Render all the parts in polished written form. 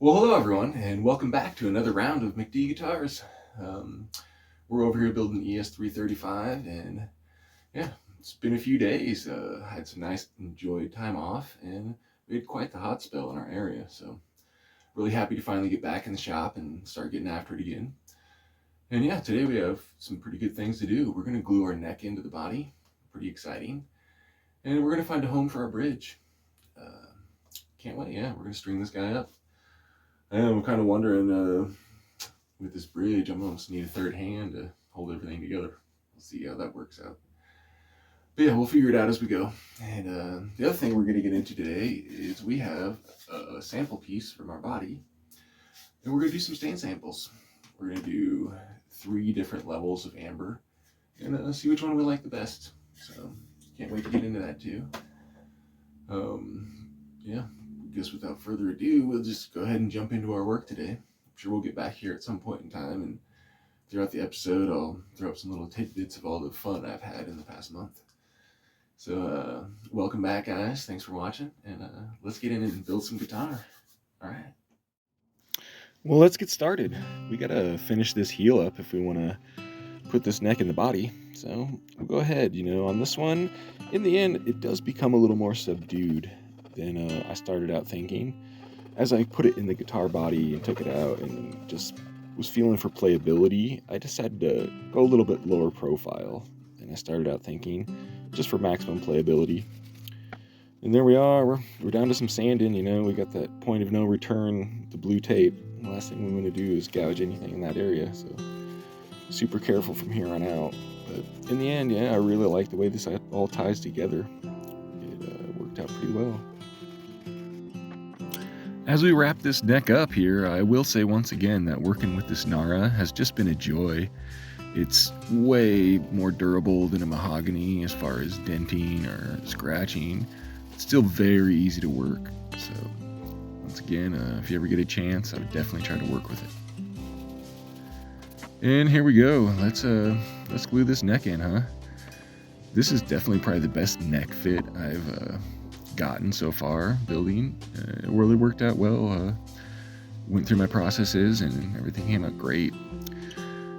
Well, hello everyone, and welcome back to another round of McD guitars. We're over here building ES335, and yeah, it's been a few days. Had some nice, enjoyed time off, and we had quite the hot spell in our area. So really happy to finally get back in the shop and start getting after it again. And yeah, today we have some pretty good things to do. We're gonna glue our neck into the body, pretty exciting, and we're gonna find a home for our bridge. Uh, can't wait. Yeah, we're gonna string this guy up. I'm kind of wondering, with this bridge, I'm almost need a third hand to hold everything together. We'll see how that works out. But yeah, we'll figure it out as we go. And the other thing we're going to get into today is we have a sample piece from our body, and we're going to do some stain samples. We're going to do 3 different levels of amber, and see which one we like the best. So can't wait to get into that too. Yeah, I guess without further ado, we'll just go ahead and jump into our work today. I'm sure we'll get back here at some point in time, and throughout the episode, I'll throw up some little tidbits of all the fun I've had in the past month. So, welcome back, guys. Thanks for watching, and let's get in and build some guitar. All right. Well, let's get started. We gotta finish this heel up if we want to put this neck in the body. So we'll go ahead. On this one, in the end, it does become a little more subdued than I started out thinking. As I put it in the guitar body and took it out and just was feeling for playability, I decided to go a little bit lower profile than I started out thinking, just for maximum playability. And there we are, we're down to some sanding. We got that point of no return, the blue tape. The last thing we want to do is gouge anything in that area, so super careful from here on out. But in the end, yeah, I really like the way this all ties together. It worked out pretty well. As we wrap this neck up here, I will say once again that working with this Nara has just been a joy. It's way more durable than a mahogany as far as denting or scratching. It's still very easy to work. So once again, if you ever get a chance, I would definitely try to work with it. And here we go. Let's glue this neck in, huh? This is definitely probably the best neck fit I've gotten so far building. It really worked out well. Went through my processes and everything came out great.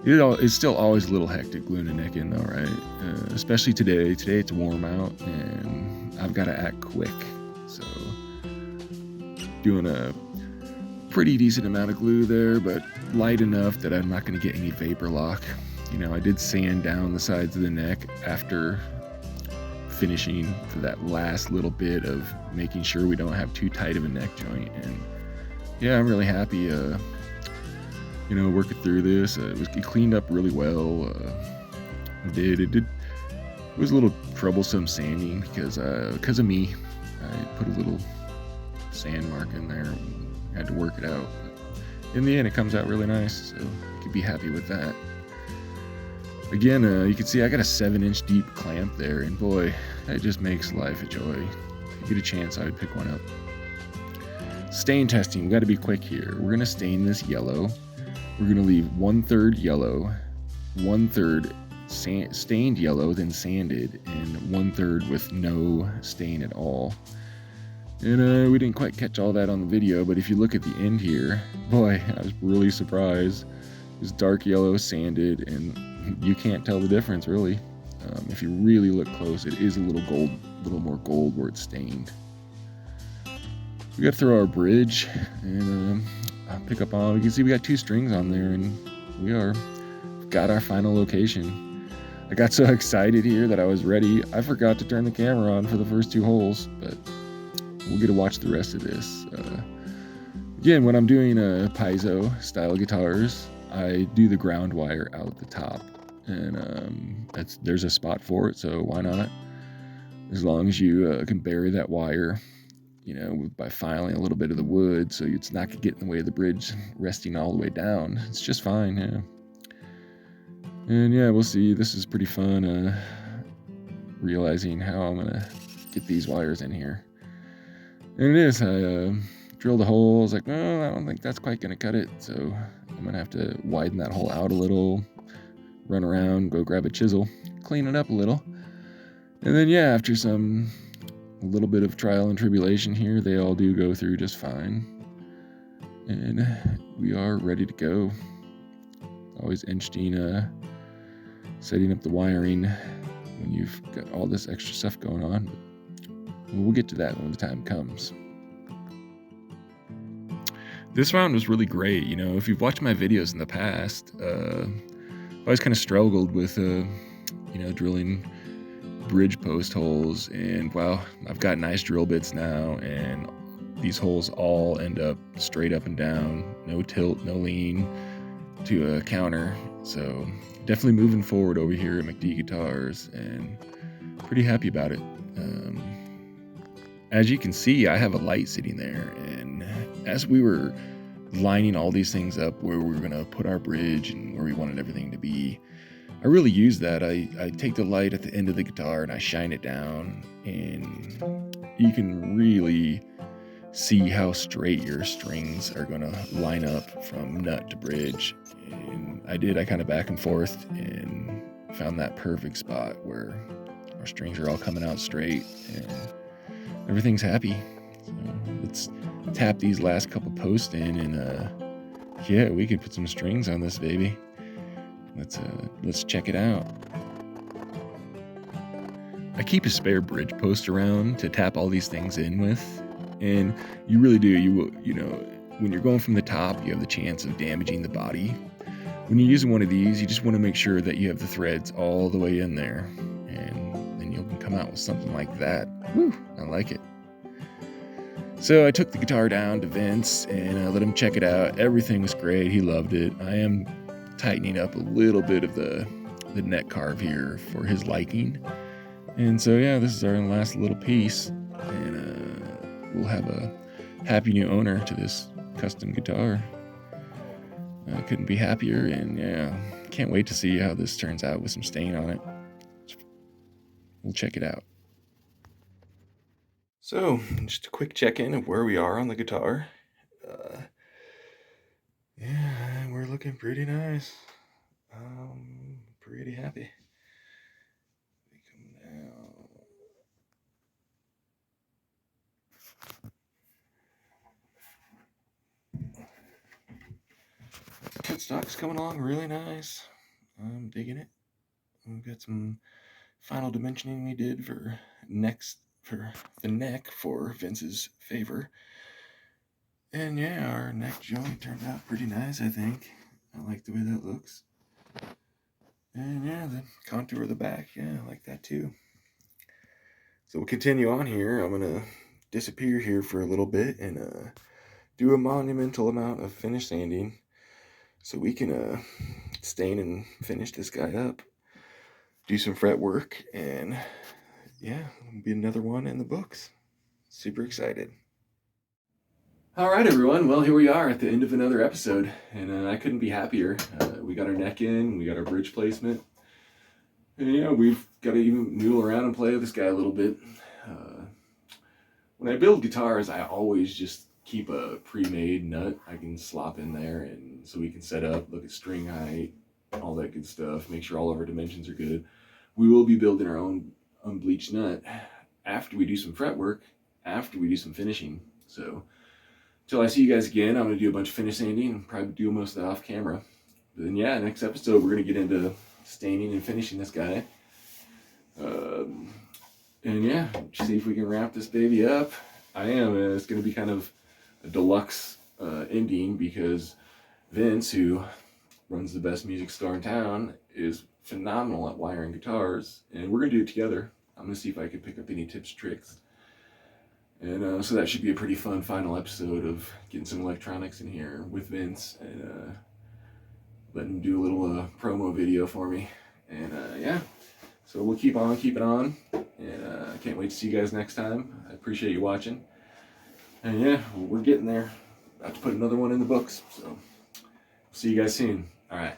It's still always a little hectic gluing a neck in though, right? Especially today. Today it's warm out and I've got to act quick. So doing a pretty decent amount of glue there, but light enough that I'm not going to get any vapor lock. I did sand down the sides of the neck after finishing for that last little bit of making sure we don't have too tight of a neck joint. And yeah, I'm really happy working through this. It cleaned up really well. It was a little troublesome sanding because of me. I put a little sand mark in there and had to work it out, but in the end it comes out really nice, so you can be happy with that. Again, you can see I got a 7-inch deep clamp there, and boy, that just makes life a joy. If you get a chance, I would pick one up. Stain testing, we got to be quick here. We're going to stain this yellow. We're going to leave 1/3 yellow, 1/3 stained yellow, then sanded, and 1/3 with no stain at all. And we didn't quite catch all that on the video, but if you look at the end here, boy, I was really surprised. It's dark yellow sanded, and you can't tell the difference really. If you really look close, it is a little more gold where it's stained. We got to throw our bridge, and I'll pick up on. You can see we got 2 strings on there, and we've got our final location. I got so excited here that I was ready. I forgot to turn the camera on for the first 2 holes, but we'll get to watch the rest of this. Again, when I'm doing piezo style guitars, I do the ground wire out the top, and there's a spot for it, so why not? As long as you can bury that wire, by filing a little bit of the wood, so it's not gonna get in the way of the bridge resting all the way down. It's just fine, yeah. And yeah, we'll see. This is pretty fun, realizing how I'm gonna get these wires in here. And it is. I drilled a hole. I was like, well, I don't think that's quite gonna cut it, so I'm gonna have to widen that hole out a little, run around, go grab a chisel, clean it up a little. And then yeah, after a little bit of trial and tribulation here, they all do go through just fine. And we are ready to go. Always interesting setting up the wiring when you've got all this extra stuff going on. We'll get to that when the time comes. This round was really great. You know, if you've watched my videos in the past, I've always kind of struggled with, drilling bridge post holes. And wow, I've got nice drill bits now, and these holes all end up straight up and down, no tilt, no lean to a counter. So definitely moving forward over here at McD Guitars, and pretty happy about it. As you can see, I have a light sitting there, and as we were lining all these things up where we were going to put our bridge and where we wanted everything to be, I really use that. I take the light at the end of the guitar and I shine it down, and you can really see how straight your strings are going to line up from nut to bridge. And I kind of back and forth and found that perfect spot where our strings are all coming out straight and everything's happy. So let's tap these last couple posts in, and we can put some strings on this baby. Let's check it out. I keep a spare bridge post around to tap all these things in with, and you really do. You know, when you're going from the top, you have the chance of damaging the body. When you're using one of these, you just want to make sure that you have the threads all the way in there, and then you'll come out with something like that. Woo, I like it. So I took the guitar down to Vince and I let him check it out. Everything was great. He loved it. I am tightening up a little bit of the neck carve here for his liking. And so, this is our last little piece. And we'll have a happy new owner to this custom guitar. I couldn't be happier, and can't wait to see how this turns out with some stain on it. We'll check it out. So, just a quick check-in of where we are on the guitar. We're looking pretty nice. Pretty happy. Come down. Headstock's coming along really nice. I'm digging it. We've got some final dimensioning we did for the neck for Vince's favor. And our neck joint turned out pretty nice, I think. I like the way that looks. And the contour of the back, I like that too. So we'll continue on here. I'm gonna disappear here for a little bit and do a monumental amount of finish sanding so we can stain and finish this guy up, do some fret work, and it'll be another one in the books. Super excited. All right, everyone. Well, here we are at the end of another episode, and I couldn't be happier. We got our neck in, we got our bridge placement, and we've got to even noodle around and play with this guy a little bit. When I build guitars, I always just keep a pre-made nut I can slop in there, and so we can set up, look at string height, all that good stuff, make sure all of our dimensions are good. We will be building our own unbleached nut after we do some fret work, after we do some finishing. So until I see you guys again, I'm going to do a bunch of finish sanding and probably do most of that off camera. But then next episode we're going to get into staining and finishing this guy. See if we can wrap this baby up. It's going to be kind of a deluxe ending because Vince, who runs the best music store in town, is phenomenal at wiring guitars, and we're going to do it together. I'm going to see if I can pick up any tips, tricks. And so that should be a pretty fun final episode of getting some electronics in here with Vince and letting him do a little promo video for me. And so we'll keep on keeping on. And I can't wait to see you guys next time. I appreciate you watching. And we're getting there. About to put another one in the books. So see you guys soon. All right.